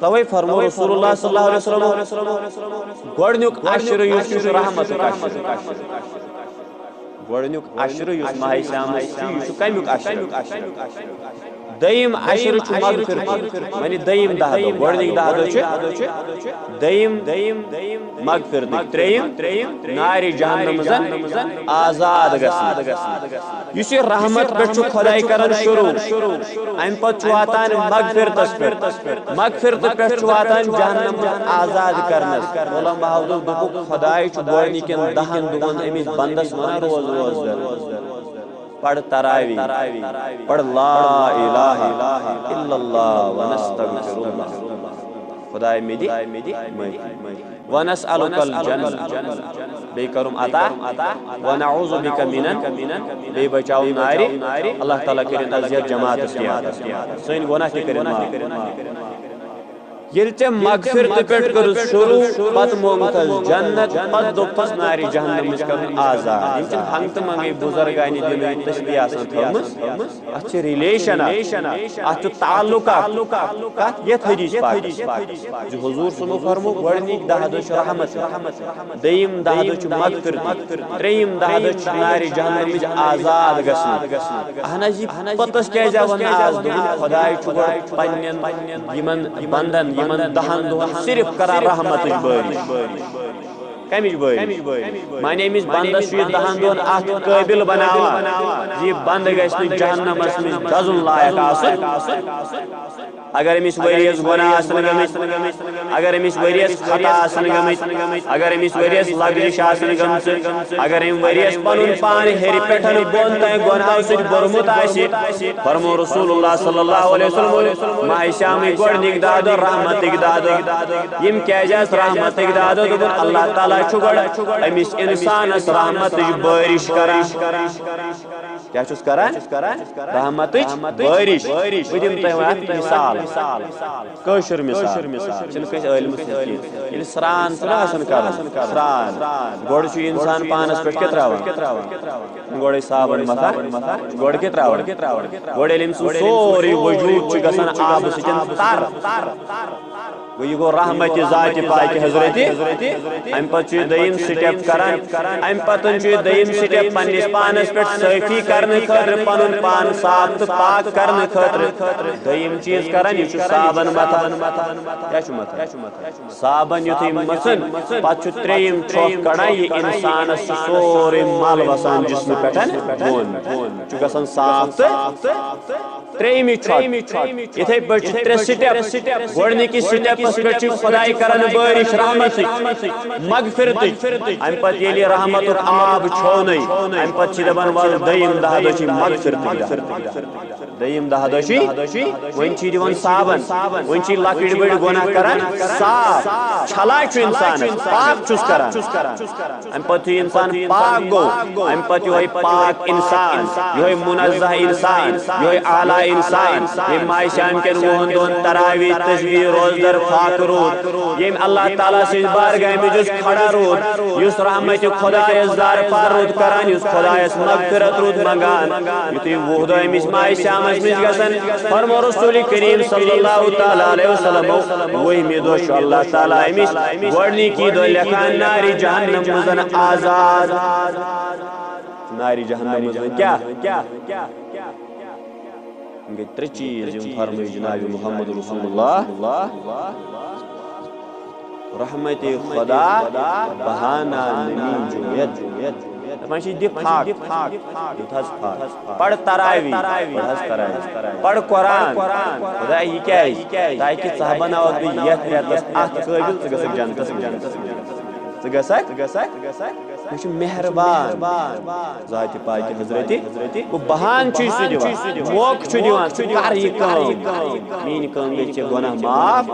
توے فرمو رسول اللہ صلی اللہ علیہ وسلم گۄڈنیُک عشرٕ یُس چھُ رحمت گۄڈنیُک عشرٕ یُس ماہِ شامس چھُ یہِ چھُ کمیُک عشرٕ دٔیِم عشرٕ چھُ مغفرت وۄنۍ دٔیِم 10 دۄہ گۄڈنِکۍ 10 دۄہ چھِ دٔیِم مغفرتٕکۍ ترٛیٚیِم نارِ جہنمٕز آزاد گژھنٕکۍ یُس یہِ رحمت پٮ۪ٹھ چھُ خۄداے کران شروٗع اَمہِ پتہٕ چھُ واتان مغفرتس پٮ۪ٹھ مغفرتہٕ پٮ۪ٹھ چھُ واتان جہنم آزاد کرنس علماء ہو دوٚپُکھ خۄداے چھُ گۄڈنِکٮ۪ن 10 دۄہن أمِس بنٛدس ونان روز در پڑھ تراوی پڑھ لا الہ الا اللہ ونستغفر اللہ خدائے میدی ونسألک الجنہ بے کرم عطا ونعوذ بک من بے بچاؤ ناری اللہ تعالیٰ کرن ازیت جماعت سن گناہ تہ کرن معاف یل ژے مغفرت پٮ۪ٹھ کٔرٕس شروٗع پتہٕ موٚنگتس جنت پتہٕ دوٚپتس نارِ جہنمٕچ کرُن آزاد یِم چھِنہٕ ہنگتہٕ منگے بُزرگانہِ دِلٕچ تسبیٖح آسان تھٲومٕژ اتھ چھِ رِلیشن اتھ چھُ تعلق کتھ یتھ حدیث پاکس زِ حضوٗر صُبحُ فرموو گۄڈنِکۍ 10 دۄہ چھُ رحمت دٔیِم 10 دۄہ چھُ مغفرت ترٛیٚیِم 10 دۄہ چھُ نارِ جہنمٕچ آزاد گژھنُک اہن حظ یہِ پوٚتُس کیازِ آو وننہٕ آز دوٚپُن خۄداے چھُ گۄڈٕ پننٮ۪ن یِمن بندن یِمن 10 دۄہن صرف کران رحمتٕچ بٲرِش کمِچ بٲرِش مانے أمِس بندس چھُ یہِ 10 دۄہن اتھ قٲبِل بناوان زِ یہِ بنٛد گژھِ نہٕ جہنمس منٛز دزُن لایق آسُن اگر أمِس ؤرِیس گۄناہ آسن گٔمٕتۍ اگر أمِس ؤرِیس خطا آسن گٔمٕتۍ اگر أمِس ؤرِیس لغزش آسن گٔمژٕ اگر أمۍ ؤرِیس پنُن پان ہیٚرِ پٮ۪ٹھ بۄن تام گۄناہو سۭتۍ بوٚرمُت آسہِ فرمو رسول اللہ صلی اللہ علیہ وسلم ماہِ شامٕکۍ گۄڈنِکۍ 10 دۄہ رحمتٕکۍ 10 دۄہ یِم کیازِ آسہٕ رحمتٕکۍ 10 دۄہ دوٚپُن اللہ تعالیٰ چھُ گۄڈٕ أمِس انسانس رحمتٕچ بٲرِش کران کیٛاہ چھُس کران رحمتٕچ بٲرِش بہٕ دِمہٕ تۄہہِ اکھ مثال کٲشُر مثال چھُنہٕ کٲنٛسہِ عٲلمس کینٛہہ ییٚلہِ سران چھُنہ آسان کرُن سران گۄڈٕ چھُ انسان پانس پٮ۪ٹھ کیٛاہ تراوان گۄڈے صابن متھان گۄڈٕ کیٛاہ تراوان گۄڈٕ ییٚلہِ أمۍ سُنٛد سورُے وجوٗد چھُ گژھان آبہٕ سۭتۍ تر یہ گو رحمت ذات پاک حضرت امہ پتہ دٔیِم سٹیپ کران امہ پتہٕ دٔیِم سٹیپ پننس پانس پٮ۪ٹھ صٲفی کرنہٕ خٲطرٕ پنُن پان صاف تہٕ پاک کرنہٕ خٲطرٕ دٔیِم چیٖز کران یہِ چھُ صابن متھان کیٛاہ چھُ متھان صابن یُتھُے مٔژھن پتہٕ چھُ ترٛیٚیِم چھۄکھ کڑان یہِ انسانس چھُ سورُے مل وسان جسمہٕ پٮ۪ٹھ بۄن چھُ گژھان صاف تہٕ ترٛیٚیِمہِ چھۄکھ یِتھے پٲٹھۍ چھِ 3 سٹیپ گۄڈنِکِس سٹیپس پٮ۪ٹھ چھُ خۄداے کران بٲرِش رحمتٕچ مغفرتٕچ امہِ پتہٕ ییٚلہِ رحمتُک آب چھوٚونٕے امہِ پتہٕ چھِ دپان ول دٔیِم 10 دۄہ چھِ مغفرتٕکۍ دٔیِم 10 دۄہ چھِ وۄنۍ چھِ دِوان صابن وۄنۍ چھِ لۄکٕٹۍ بٔڑۍ گۄناہ کران صاف چھلان چھُ انسانس پاک چھُس کران امہِ پتہٕ یُتھُے انسان پاک گوٚو امہِ پتہٕ یِہوے پاک انسان یِہوے منزہ انسان یِہوے اعلیٰ انسان ییٚمۍ ماہِ شام کٮ۪ن 10 دۄہن تراوی تسبیٖح روزدر فاق روٗد ییٚمۍ اللہ تعالیٰ سٕنٛدِ بارگاہہِ منٛز یُس کھڑا روٗد یُس رحمتِ خۄدایس دار پار روٗد کران یُس خۄدایس مغفرت روٗد منگان یُتھُے 10 دۄہ أمِس ماہِ شامس منٛز گژھن فرمو رسول کریم صلی اللہ تعالیٰ علیہ وسلم 10مہِ دۄہ چھُ اللہ تعالیٰ أمِس گۄڈنِکی دۄہ لیکھان نارِ جہنم منٛز آزاد نارِ جہنم منٛز کیٛاہ گٔے 3 چیٖز یِم فرمٲے جناب محمد رسول اللہ رحمت خدا بہانہ نمی جویت دپان چھِ دِ پھاک دیُت حظ پھاک پڑھ تراوی پڑھ قرآن خدا یہِ کیٛازِ تاکہِ ژٕ بناوتھ بہٕ یتھ رٮ۪تس اتھ قٲبِل ژٕ گژھکھ جنتس ژٕ گژھکھ مےٚ چھُ مہربان ذاتِ پاکہِ حضرت گوٚو بہان چھُے سُہ دِوان موقعہٕ چھُ دِوان ژٕ کر یہِ کٲم میٛٲنۍ کٲم گٔے ژےٚ گۄناہ معاف